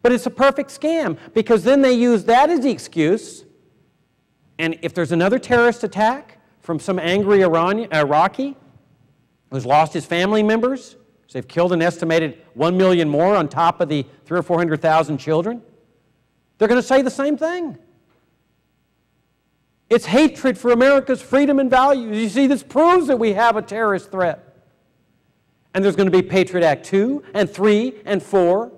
But it's a perfect scam, because then they use that as the excuse, and if there's another terrorist attack from some angry Iraqi who's lost his family members, so they've killed an estimated 1 million more on top of the 300,000 or 400,000 children, they're going to say the same thing. It's hatred for America's freedom and values. You see, this proves that we have a terrorist threat. And there's going to be Patriot Act 2 and 3 and 4. And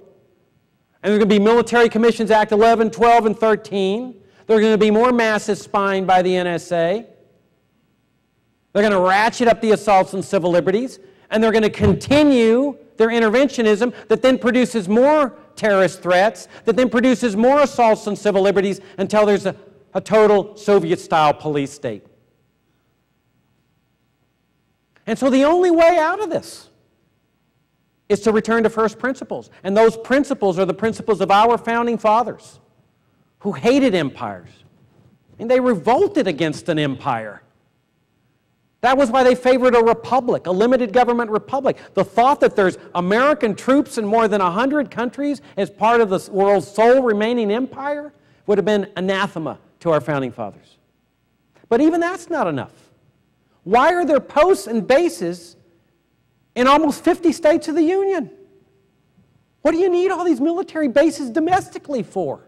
there's going to be Military Commissions Act 11, 12, and 13. There are going to be more massive spying by the NSA. They're going to ratchet up the assaults on civil liberties. And they're going to continue their interventionism that then produces more terrorist threats, that then produces more assaults on civil liberties until there's a total Soviet-style police state. And so the only way out of this is to return to first principles. And those principles are the principles of our founding fathers, who hated empires. And they revolted against an empire. That was why they favored a republic, a limited government republic. The thought that there's American troops in more than 100 countries as part of the world's sole remaining empire would have been anathema to our founding fathers. But even that's not enough. Why are there posts and bases in almost 50 states of the Union? What do you need all these military bases domestically for?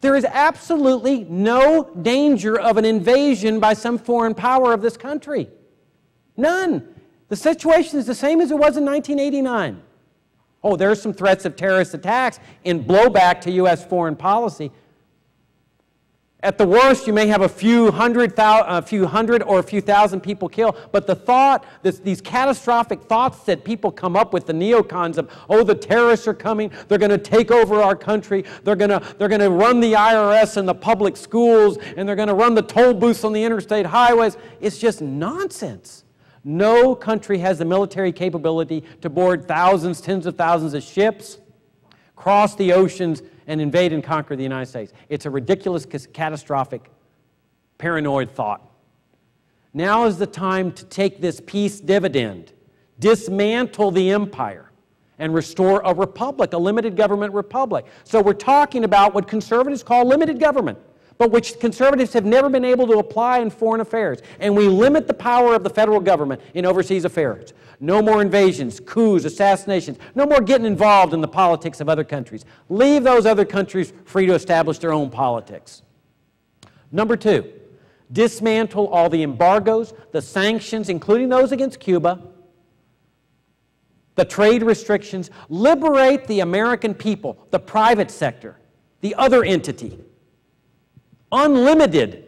There is absolutely no danger of an invasion by some foreign power of this country. None. The situation is the same as it was in 1989. Oh, there are some threats of terrorist attacks in blowback to U.S. foreign policy. At the worst, you may have a few hundred or a few thousand people killed, but the thought, these catastrophic thoughts that people come up with, the neocons of, oh, the terrorists are coming, they're going to take over our country, they're going to run the IRS and the public schools, and they're going to run the toll booths on the interstate highways, it's just nonsense. No country has the military capability to board thousands, tens of thousands of ships, cross the oceans, and invade and conquer the United States. It's a ridiculous, catastrophic, paranoid thought. Now is the time to take this peace dividend, dismantle the empire, and restore a republic, a limited government republic. So we're talking about what conservatives call limited government, but which conservatives have never been able to apply in foreign affairs. And we limit the power of the federal government in overseas affairs. No more invasions, coups, assassinations. No more getting involved in the politics of other countries. Leave those other countries free to establish their own politics. Number two, dismantle all the embargoes, the sanctions, including those against Cuba, the trade restrictions. Liberate the American people, the private sector, the other entity. Unlimited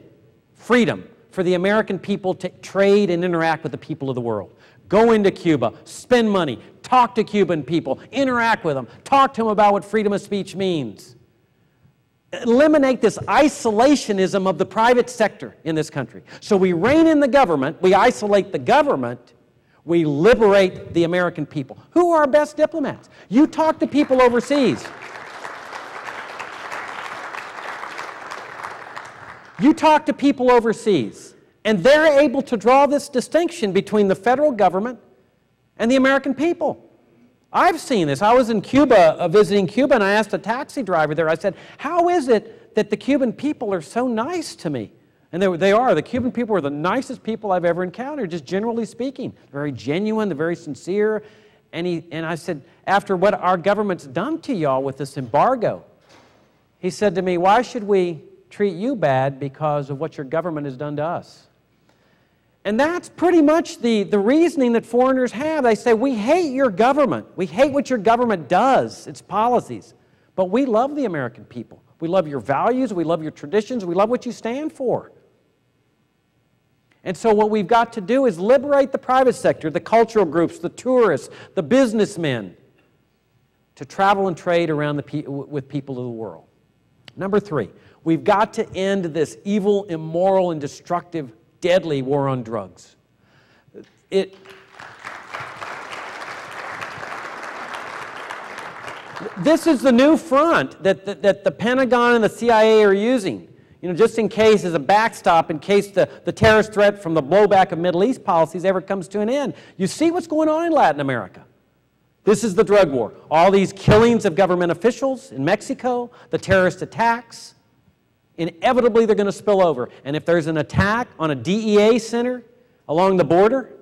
freedom for the American people to trade and interact with the people of the world. Go into Cuba, spend money, talk to Cuban people, interact with them, talk to them about what freedom of speech means. Eliminate this isolationism of the private sector in this country. So we rein in the government, we isolate the government, we liberate the American people. Who are our best diplomats? You talk to people overseas. You talk to people overseas, and they're able to draw this distinction between the federal government and the American people. I've seen this. I was in Cuba, visiting Cuba, and I asked a taxi driver there, I said, how is it that the Cuban people are so nice to me? And they are. The Cuban people are the nicest people I've ever encountered, just generally speaking. Very genuine, they're very sincere. And I said, after what our government's done to y'all with this embargo, he said to me, why should we treat you bad because of what your government has done to us? And that's pretty much the reasoning that foreigners have. They say, we hate your government. We hate what your government does, its policies. But we love the American people. We love your values. We love your traditions. We love what you stand for. And so what we've got to do is liberate the private sector, the cultural groups, the tourists, the businessmen, to travel and trade around with people of the world. Number three, we've got to end this evil, immoral, and destructive, deadly war on drugs. This is the new front that the Pentagon and the CIA are using. You know, just in case, as a backstop, in case the terrorist threat from the blowback of Middle East policies ever comes to an end. You see what's going on in Latin America. This is the drug war. All these killings of government officials in Mexico, the terrorist attacks, inevitably they're going to spill over. And if there's an attack on a DEA center along the border,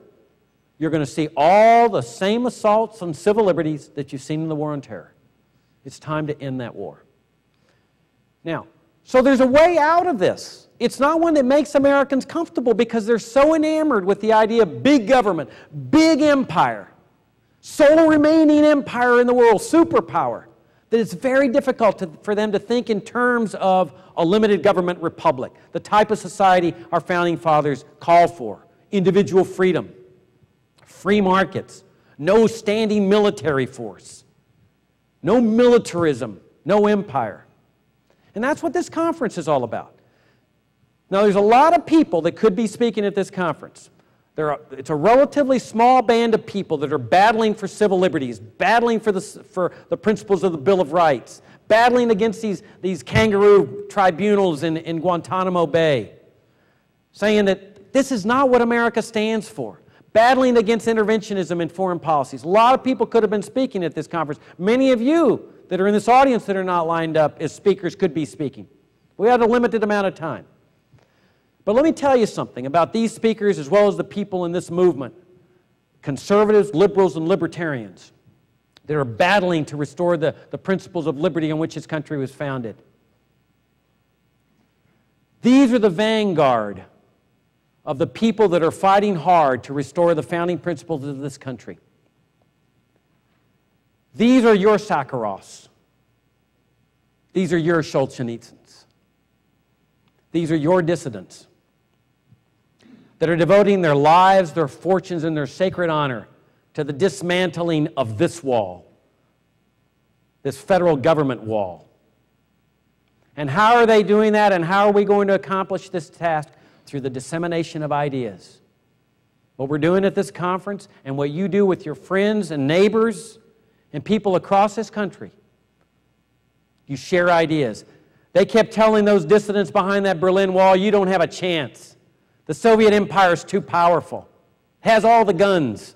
you're going to see all the same assaults on civil liberties that you've seen in the war on terror. It's time to end that war. Now, so there's a way out of this. It's not one that makes Americans comfortable because they're so enamored with the idea of big government, big empire, sole remaining empire in the world, superpower, that it's very difficult for them to think in terms of a limited government republic, the type of society our founding fathers called for, individual freedom, free markets, no standing military force, no militarism, no empire. And that's what this conference is all about. Now, there's a lot of people that could be speaking at this conference. It's a relatively small band of people that are battling for civil liberties, battling for the principles of the Bill of Rights, battling against these kangaroo tribunals in Guantanamo Bay, saying that this is not what America stands for, battling against interventionism in foreign policies. A lot of people could have been speaking at this conference. Many of you that are in this audience that are not lined up as speakers could be speaking. We had a limited amount of time. But let me tell you something about these speakers as well as the people in this movement, conservatives, liberals, and libertarians, that are battling to restore the principles of liberty on which this country was founded. These are the vanguard of the people that are fighting hard to restore the founding principles of this country. These are your Sakharovs. These are your Solzhenitsyns. These are your dissidents that are devoting their lives, their fortunes, and their sacred honor to the dismantling of this wall, this federal government wall. And how are they doing that, and how are we going to accomplish this task? Through the dissemination of ideas. What we're doing at this conference, and what you do with your friends and neighbors and people across this country, you share ideas. They kept telling those dissidents behind that Berlin Wall, you don't have a chance. The Soviet Empire is too powerful. It has all the guns.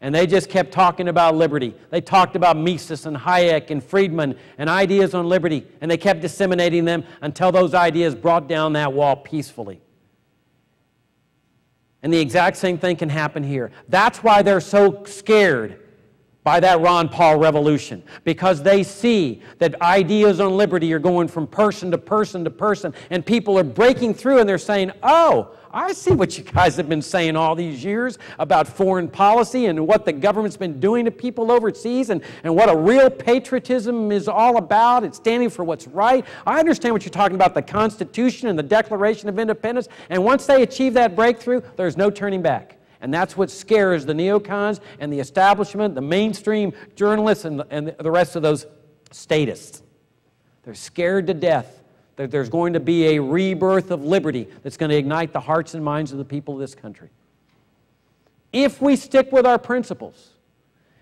And they just kept talking about liberty. They talked about Mises and Hayek and Friedman and ideas on liberty, and they kept disseminating them until those ideas brought down that wall peacefully. And the exact same thing can happen here. That's why they're so scared by that Ron Paul revolution, because they see that ideas on liberty are going from person to person to person, and people are breaking through and they're saying, oh, I see what you guys have been saying all these years about foreign policy and what the government's been doing to people overseas and what a real patriotism is all about. It's standing for what's right. I understand what you're talking about, the Constitution and the Declaration of Independence, and once they achieve that breakthrough, there's no turning back. And that's what scares the neocons and the establishment, the mainstream journalists, and the rest of those statists. They're scared to death that there's going to be a rebirth of liberty that's going to ignite the hearts and minds of the people of this country. If we stick with our principles,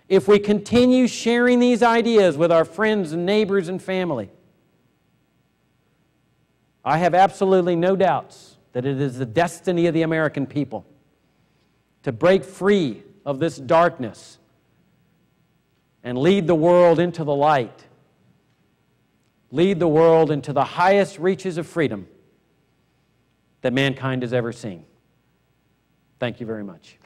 if we continue sharing these ideas with our friends and neighbors and family, I have absolutely no doubts that it is the destiny of the American people to break free of this darkness and lead the world into the light, lead the world into the highest reaches of freedom that mankind has ever seen. Thank you very much.